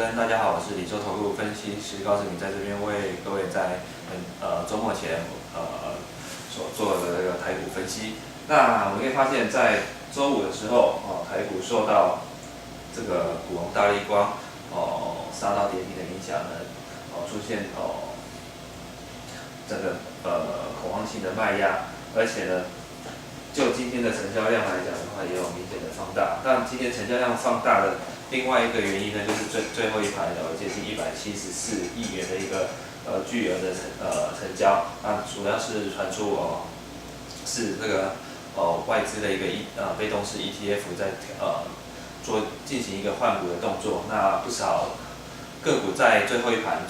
生，大家好，我是李州投顾分析师高志明，在这边为各位在周末前所做的这个台股分析。那我们可以发现，在周五的时候，台股受到这个股王大立光杀到跌停的影响呢，出现整个恐慌性的卖压，而且呢，就今天的成交量来讲的话，也有明显的放大。但今天成交量放大的另外一个原因呢，就是最后一盘有接近174亿元的一个巨额的成交，那主要是传出是这个外资的一个被动式 ETF 在进行一个换股的动作，那不少个股在最后一盘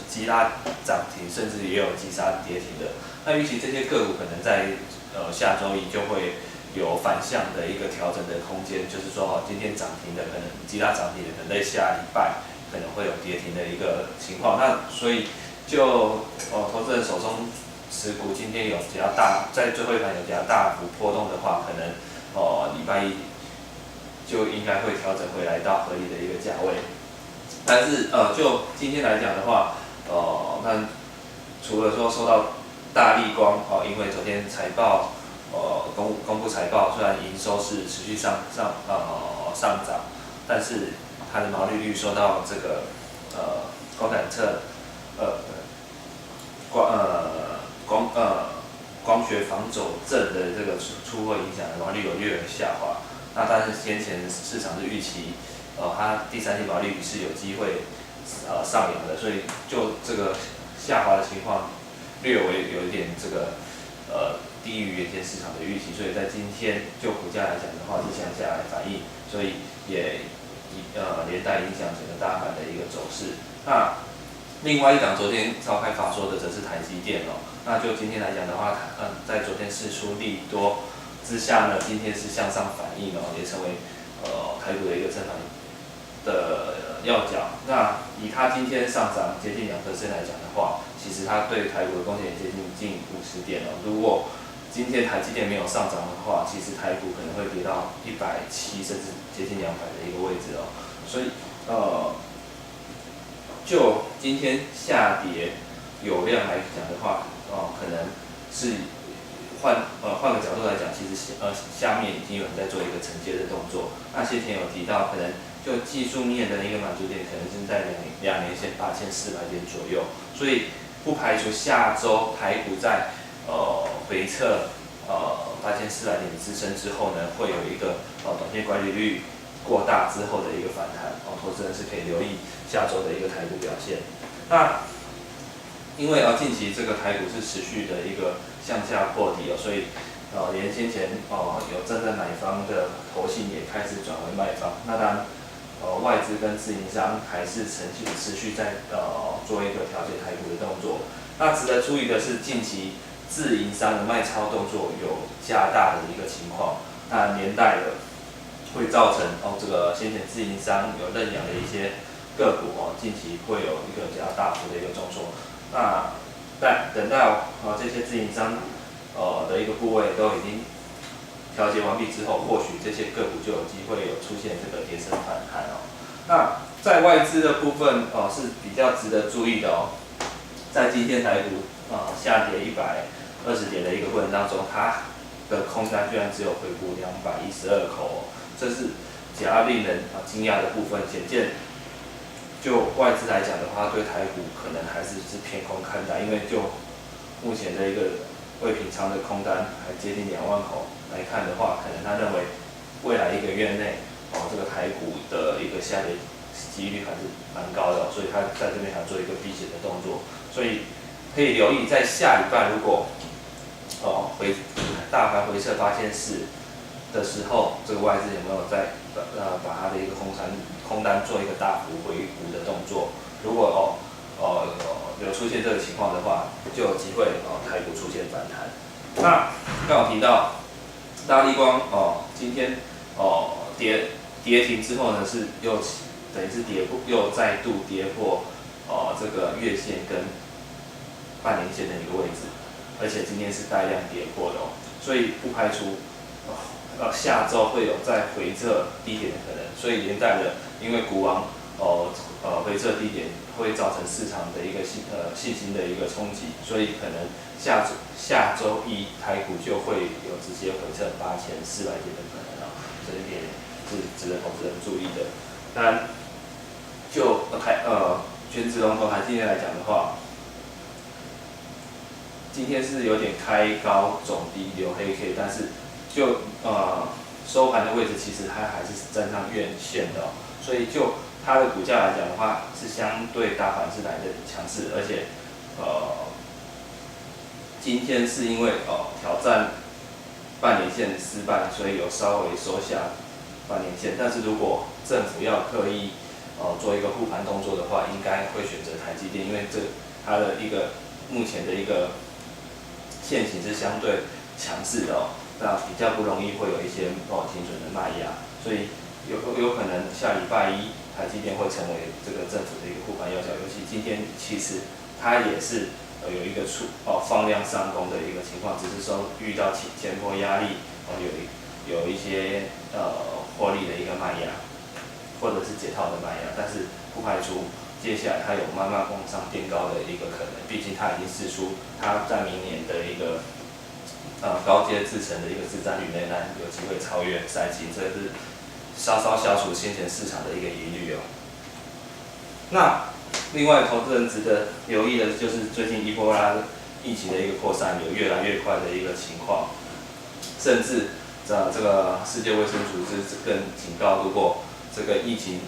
急拉涨停，甚至也有急杀跌停的。那预期这些个股可能在下周一就会有反向的一个调整的空间，就是说今天涨停的可能急拉涨停的，可能在下礼拜可能会有跌停的一个情况。那所以就投资人手中持股今天有比较大，在最后一盘有比较大幅波动的话，可能礼拜一就应该会调整回来到合理的一个价位。但是就今天来讲的话，那除了说受到大立光因为昨天财报公布财报，虽然营收是持续上涨，但是它的毛利率受到这个光感测光学防走正的这个出货影响，毛利率有略有下滑。那但是先前市场是预期它第三季毛利率是有机会上扬的，所以就这个下滑的情况略微有一点这个低于原先市场的预期，所以在今天就股价来讲的话是向下来反映，所以也连带影响整个大盘的一个走势。那另外一档昨天召开法说的则是台积电那就今天来讲的话，在昨天释出利多之下呢，今天是向上反映也成为台股的一个正反的要角。那以它今天上涨接近2%来讲的话，其实它对台股的贡献也接近50点如果今天台积电没有上涨的话，其实台股可能会跌到170甚至接近200的一个位置所以就今天下跌有量来讲的话，可能是换个角度来讲，其实下面已经有人在做一个承接的动作。那先前有提到，可能就技术面的一个满足点，可能是在两年线8400点左右，所以不排除下周台股在回测8400点的支撑之后呢，会有一个短线管理率过大之后的一个反弹投资人是可以留意下周的一个台股表现。那因为近期这个台股是持续的一个向下破底所以连先前有站在买方的投信也开始转为卖方。那当然外资跟自营商还是持续在做一个调节台股的动作。那值得注意的是，近期自营商的卖超动作有加大的一个情况，那连带的会造成这个先前自营商有认养的一些个股近期会有一个比较大幅的一个重挫。那等到这些自营商的一个部位都已经调节完毕之后，或许这些个股就有机会有出现这个跌升反弹那在外资的部分是比较值得注意的在今天台股下跌120点的一个过程当中，它的空单居然只有回补212口这是比较令人惊讶的部分。显见就外资来讲的话，对台股可能还是偏空看待，因为就目前的一个未平仓的空单还接近2万口来看的话，可能他认为未来1个月内这个台股的一个下跌几率还是蛮高的所以他在这边还做一个避险的动作，所以可以留意在下礼拜如果大盘回撤8400的时候，这个外资有没有在把它的一个空单做一个大幅回补的动作？如果有出现这个情况的话，就有机会台股出现反弹。那刚好提到大立光今天跌停之后呢，是等于是又再度跌破这个月线跟半年线的一个位置，而且今天是带量跌破的所以不排除下周会有再回撤低点的可能，所以连带的，因为股王回撤低点会造成市场的一个信心的一个冲击，所以可能下周一台股就会有直接回撤8400点的可能啊，这一点是值得投资人注意的。当然，就全指龙头台积电来讲的话，今天是有点开高走低留黑 K， 但是就收盘的位置其实它还是站上月线的所以就它的股价来讲的话，是相对大盘是来的强势，而且今天是因为挑战半年线失败，所以有稍微收下半年线，但是如果政府要刻意做一个护盘动作的话，应该会选择台积电，因为它的一个目前的一个线型是相对强势的那比较不容易会有一些停损的卖压，所以有可能下礼拜一台积电会成为这个政府的一个护盘要角，尤其今天其实它也是有一个放量上攻的一个情况，只是说遇到前波压力有一些获利的一个卖压，或者是解套的卖压，但是不排除接下来它有慢慢往上垫高的一个可能，毕竟它已经释出它在明年的一个高阶制程的一个市占率仍然有机会超越赛季，这是稍稍消除先前市场的一个疑虑那另外，投资人值得留意的就是最近伊波拉疫情的一个扩散有越来越快的一个情况，甚至这个世界卫生组织更警告，如果这个疫情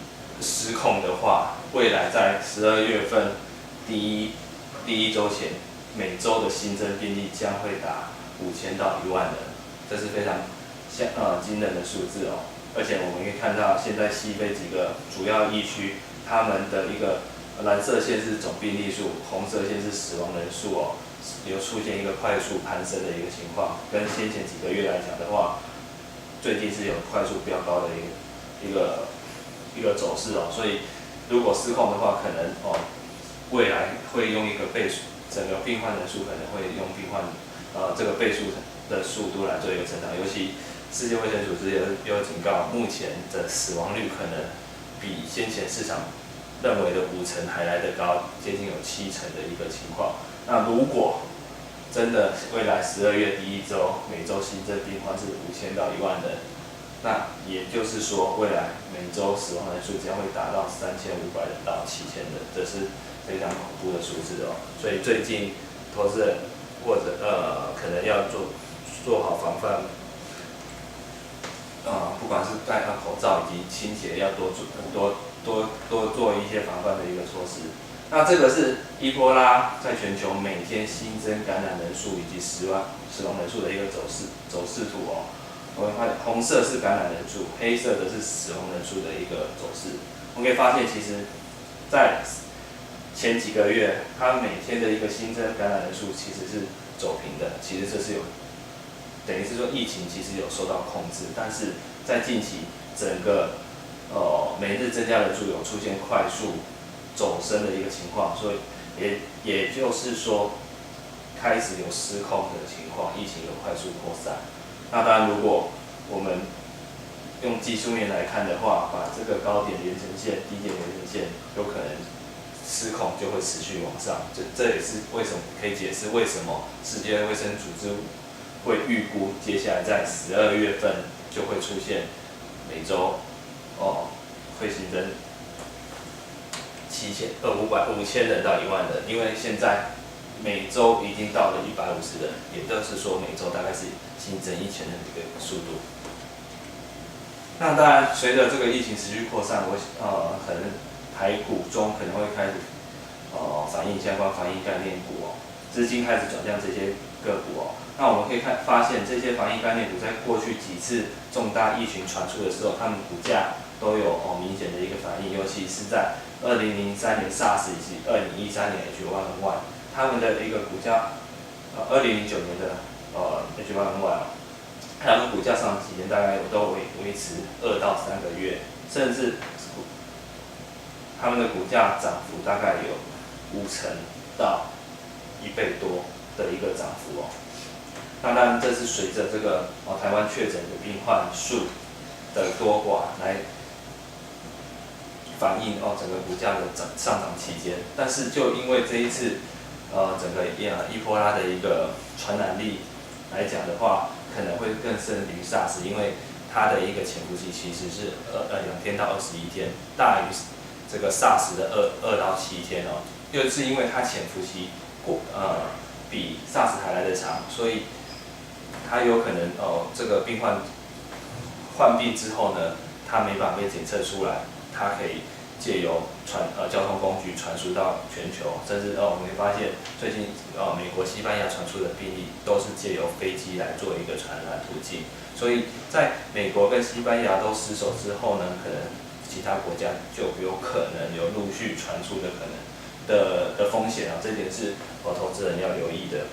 失控的话，未来在12月份第一周前，每周的新增病例将会达5000到1万人，这是非常惊人的数字而且我们可以看到，现在西非几个主要疫区，他们的一个蓝色线是总病例数，红色线是死亡人数有出现一个快速攀升的一个情况，跟先前几个月来讲的话，最近是有快速飙高的一个走势所以如果失控的话，可能未来会用一个倍数，整个病患人数可能会用病患这个倍数的速度来做一个成长，尤其世界卫生组织也有警告，目前的死亡率可能比先前市场认为的50%还来得高，接近有70%的一个情况。那如果真的未来12月第一周每周新增病患是5000到1万人，那也就是说未来每周死亡人数将会达到3500人到7000人，这是非常恐怖的数字所以最近投资人或者可能要做好防范。不管是戴上口罩以及清洁，要多做一些防范的一个措施。那这个是伊波拉在全球每天新增感染人数以及死亡人数的一个走势图我们发现红色是感染人数，黑色的是死亡人数的一个走势。我们可以发现，其实，在前几个月，它每天的一个新增感染人数其实是走平的，其实这是等于是说疫情其实有受到控制，但是在近期整个每日增加人数有出现快速走升的一个情况，所以也就是说开始有失控的情况，疫情有快速扩散。那当然，如果我们用技术面来看的话，把这个高点连成线、低点连成线，有可能失控就会持续往上。这也是为什么可以解释为什么世界卫生组织会预估接下来在12月份就会出现每周会新增5000人到1万人，因为现在每周已经到了150人，也就是说每周大概是新增1000人的一个速度。那当然，随着这个疫情持续扩散，可能台股中可能会开始反映相关防疫概念股资金开始转向这些个股那我们可以发现，这些防疫概念股在过去几次重大疫情传出的时候，它们股价都有明显的一个反应，尤其是在2003年 SARS 以及2013年 H1N1， 它们的一个股价，2009年的H1N1，它们股价上几年大概都维持2到3个月，甚至它们的股价涨幅大概有50%到1倍多的一个涨幅那当然，这是随着这个台湾确诊的病患数的多寡来反映整个股价的上涨期间。但是就因为这一次整个伊波拉的一个传染力来讲的话，可能会更胜于 SARS， 因为它的一个潜伏期其实是2天到21天，大于这个 SARS 的2到7天哦。又是因为它潜伏期比 SARS 还来得长，所以它有可能这个病患患病之后呢，它没办法被检测出来，它可以借由交通工具传输到全球，甚至我们会发现最近美国、西班牙传出的病例都是借由飞机来做一个传染途径。所以在美国跟西班牙都失守之后呢，可能其他国家就有可能有陆续传出的可能的风险啊，这点是投资人要留意的。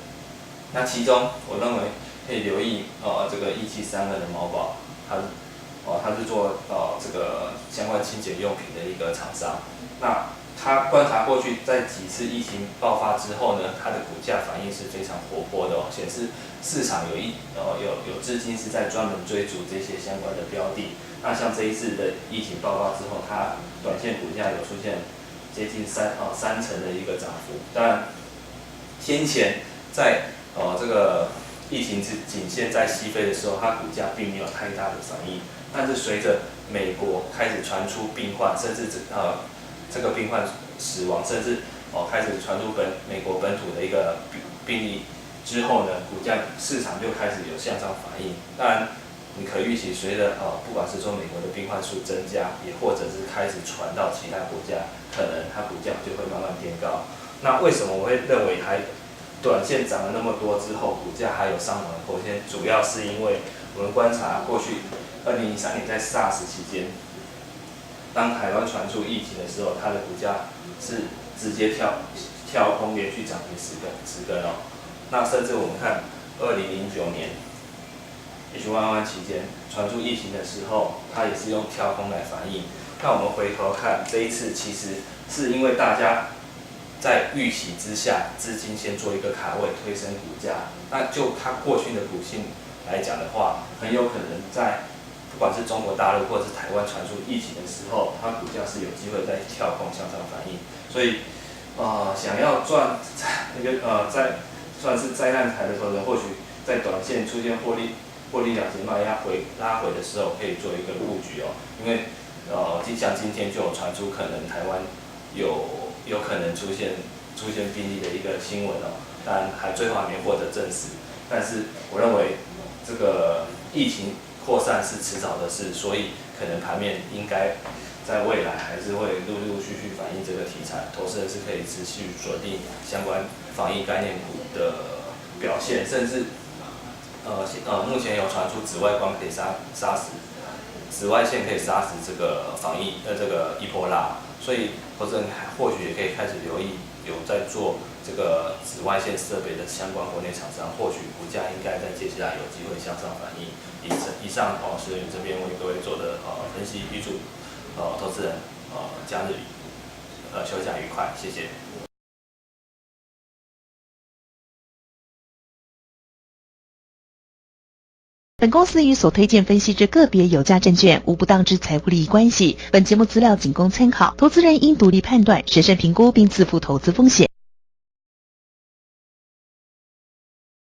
那其中我认为可以留意这个1732的毛宝，它是做这个相关清洁用品的一个厂商。那它观察过去在几次疫情爆发之后呢，它的股价反应是非常活泼的显示市场有资金是在专门追逐这些相关的标的。那像这一次的疫情爆发之后，它短线股价有出现接近三成的一个涨幅。当然，先前在这个疫情仅限在西非的时候，它股价并没有太大的反应。但是随着美国开始传出病患，甚至这个病患死亡，甚至开始传出美国本土的一个病例之后呢，股价市场就开始有向上反应。当然，你可预期随着不管是说美国的病患数增加，也或者是开始传到其他国家，可能它股价就会慢慢变高。那为什么我会认为它短线涨了那么多之后，股价还有上涨的空间？主要是因为我们观察过去2013年在 SARS 期间，当台湾传出疫情的时候，它的股价是直接跳空连续涨停10根哦。那甚至我们看2009年。H1N1 期间传出疫情的时候，它也是用跳空来反应。那我们回头看这一次，其实是因为大家在预期之下，资金先做一个卡位推升股价。那就它过去的股性来讲的话，很有可能在不管是中国大陆或者是台湾传出疫情的时候，它股价是有机会在跳空向上反应。所以想要赚在算是灾难台的投资人，或许在短线出现获利了结卖压拉回的时候，可以做一个布局哦。因为像今天就有传出可能台湾有可能出现病例的一个新闻哦，当然最后还没获得证实。但是我认为这个疫情扩散是迟早的事，所以可能盘面应该在未来还是会陆续反映这个题材，投资人是可以持续锁定相关防疫概念股的表现，甚至目前有传出紫外光可以杀死紫外线，可以杀死这个这个伊波拉，所以投资人或许也可以开始留意有在做这个紫外线设备的相关国内厂商，或许股价应该在接下来有机会向上反应。以上是这边为各位做的分析，预祝投资人假日休假愉快，谢谢。本公司与所推荐分析之个别有价证券无不当之财务利益关系。本节目资料仅供参考，投资人应独立判断、审慎评估并自负投资风险。